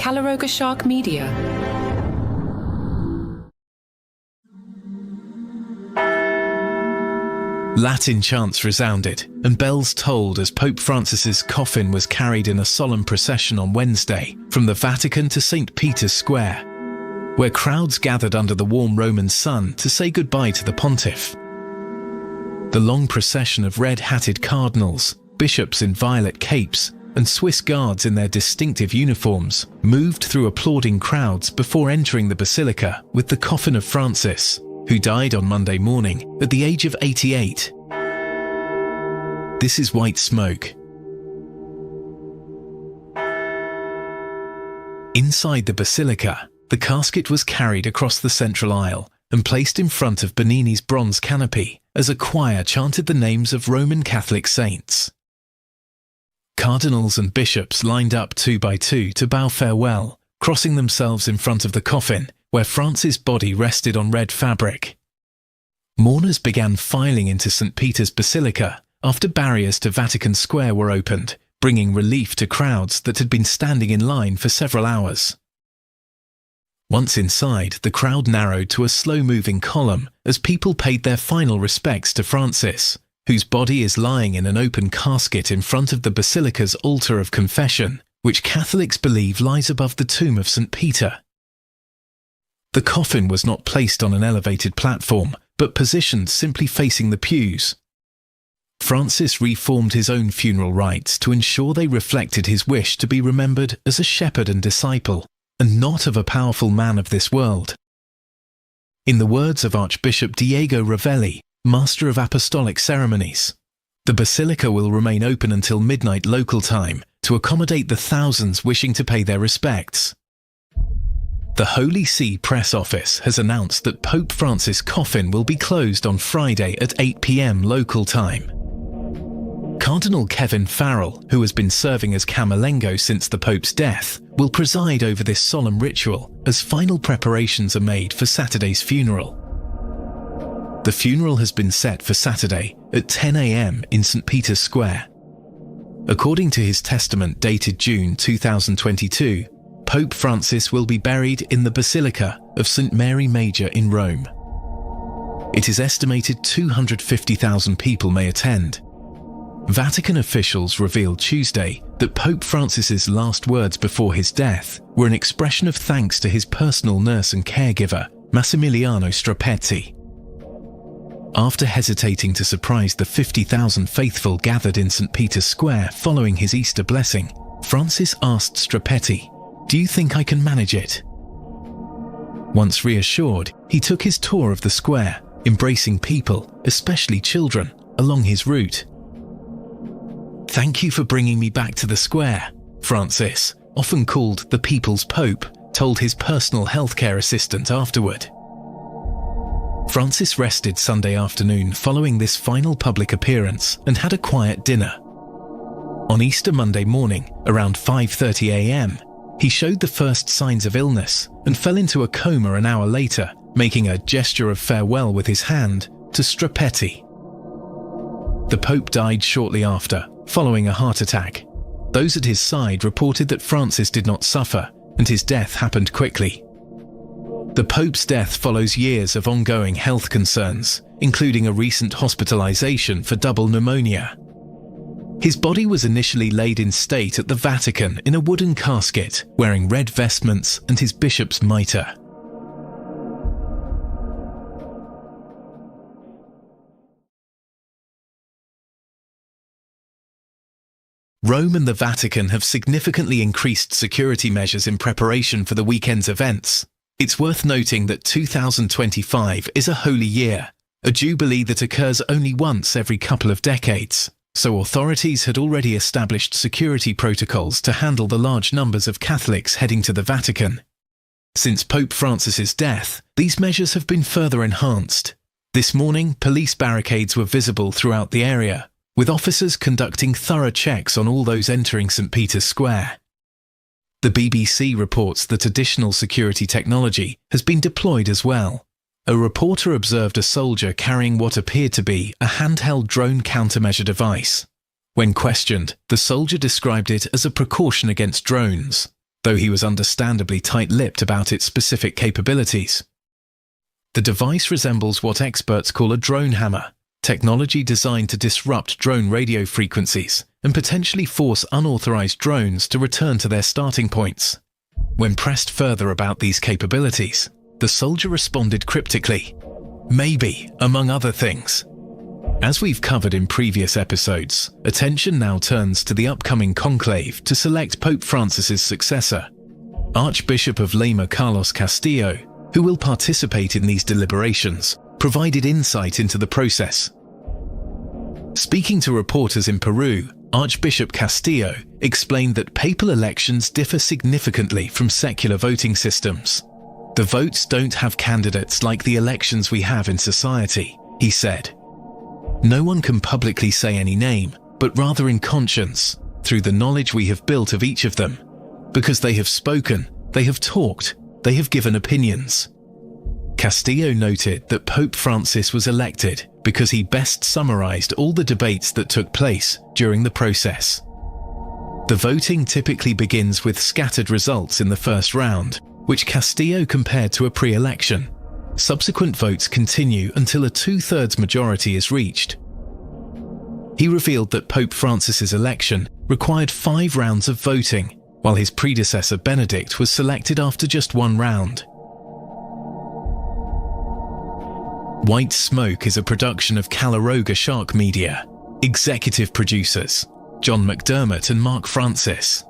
Calaroga Shark Media. Latin chants resounded and bells tolled as Pope Francis's coffin was carried in a solemn procession on Wednesday from the Vatican to St. Peter's Square, where crowds gathered under the warm Roman sun to say goodbye to the pontiff. The long procession of red-hatted cardinals, bishops in violet capes, and Swiss guards in their distinctive uniforms moved through applauding crowds before entering the Basilica with the coffin of Francis, who died on Monday morning at the age of 88. This is white smoke. Inside the Basilica, the casket was carried across the central aisle and placed in front of Bernini's bronze canopy as a choir chanted the names of Roman Catholic saints. Cardinals and bishops lined up 2 by 2 to bow farewell, crossing themselves in front of the coffin, where Francis' body rested on red fabric. Mourners began filing into St. Peter's Basilica after barriers to Vatican Square were opened, bringing relief to crowds that had been standing in line for several hours. Once inside, the crowd narrowed to a slow-moving column as people paid their final respects to Francis, whose body is lying in an open casket in front of the Basilica's altar of confession, which Catholics believe lies above the tomb of St. Peter. The coffin was not placed on an elevated platform, but positioned simply facing the pews. Francis reformed his own funeral rites to ensure they reflected his wish to be remembered as a shepherd and disciple, and not of a powerful man of this world. In the words of Archbishop Diego Ravelli, Master of Apostolic Ceremonies, the Basilica will remain open until midnight local time to accommodate the thousands wishing to pay their respects. The Holy See press office has announced that Pope Francis' coffin will be closed on Friday at 8 p.m. local time. Cardinal Kevin Farrell, who has been serving as Camerlengo since the Pope's death, will preside over this solemn ritual as final preparations are made for Saturday's funeral. The funeral has been set for Saturday at 10 a.m. in St. Peter's Square. According to his testament dated June 2022, Pope Francis will be buried in the Basilica of St. Mary Major in Rome. It is estimated 250,000 people may attend. Vatican officials revealed Tuesday that Pope Francis's last words before his death were an expression of thanks to his personal nurse and caregiver, Massimiliano Strapetti. After hesitating to surprise the 50,000 faithful gathered in St. Peter's Square following his Easter blessing, Francis asked Strapetti, "Do you think I can manage it?" Once reassured, he took his tour of the square, embracing people, especially children, along his route. "Thank you for bringing me back to the square," Francis, often called the People's Pope, told his personal healthcare assistant afterward. Francis rested Sunday afternoon following this final public appearance and had a quiet dinner. On Easter Monday morning, around 5:30 a.m., he showed the first signs of illness and fell into a coma an hour later, making a gesture of farewell with his hand to Strapetti. The Pope died shortly after, following a heart attack. Those at his side reported that Francis did not suffer, and his death happened quickly. The Pope's death follows years of ongoing health concerns, including a recent hospitalization for double pneumonia. His body was initially laid in state at the Vatican in a wooden casket, wearing red vestments and his bishop's mitre. Rome and the Vatican have significantly increased security measures in preparation for the weekend's events. It's worth noting that 2025 is a holy year, a jubilee that occurs only once every couple of decades, so authorities had already established security protocols to handle the large numbers of Catholics heading to the Vatican. Since Pope Francis's death, these measures have been further enhanced. This morning, police barricades were visible throughout the area, with officers conducting thorough checks on all those entering St. Peter's Square. The BBC reports that additional security technology has been deployed as well. A reporter observed a soldier carrying what appeared to be a handheld drone countermeasure device. When questioned, the soldier described it as a precaution against drones. though he was understandably tight-lipped about its specific capabilities. The device resembles what experts call a drone hammer, technology designed to disrupt drone radio frequencies and potentially force unauthorized drones to return to their starting points. When pressed further about these capabilities, the soldier responded cryptically, "Maybe, among other things." As we've covered in previous episodes, attention now turns to the upcoming conclave to select Pope Francis's successor, Archbishop of Lima Carlos Castillo, who will participate in these deliberations, provided insight into the process. Speaking to reporters in Peru, Archbishop Castillo explained that papal elections differ significantly from secular voting systems. "The votes don't have candidates like the elections we have in society," he said. "No one can publicly say any name, but rather in conscience, through the knowledge we have built of each of them, because they have spoken, they have talked, they have given opinions." Castillo noted that Pope Francis was elected because he best summarized all the debates that took place during the process. The voting typically begins with scattered results in the first round, which Castillo compared to a pre-election. Subsequent votes continue until a 2/3 majority is reached. He revealed that Pope Francis's election required 5 rounds of voting, while his predecessor Benedict was selected after just 1 round. White Smoke is a production of Calaroga Shark Media. Executive producers, John McDermott and Mark Francis.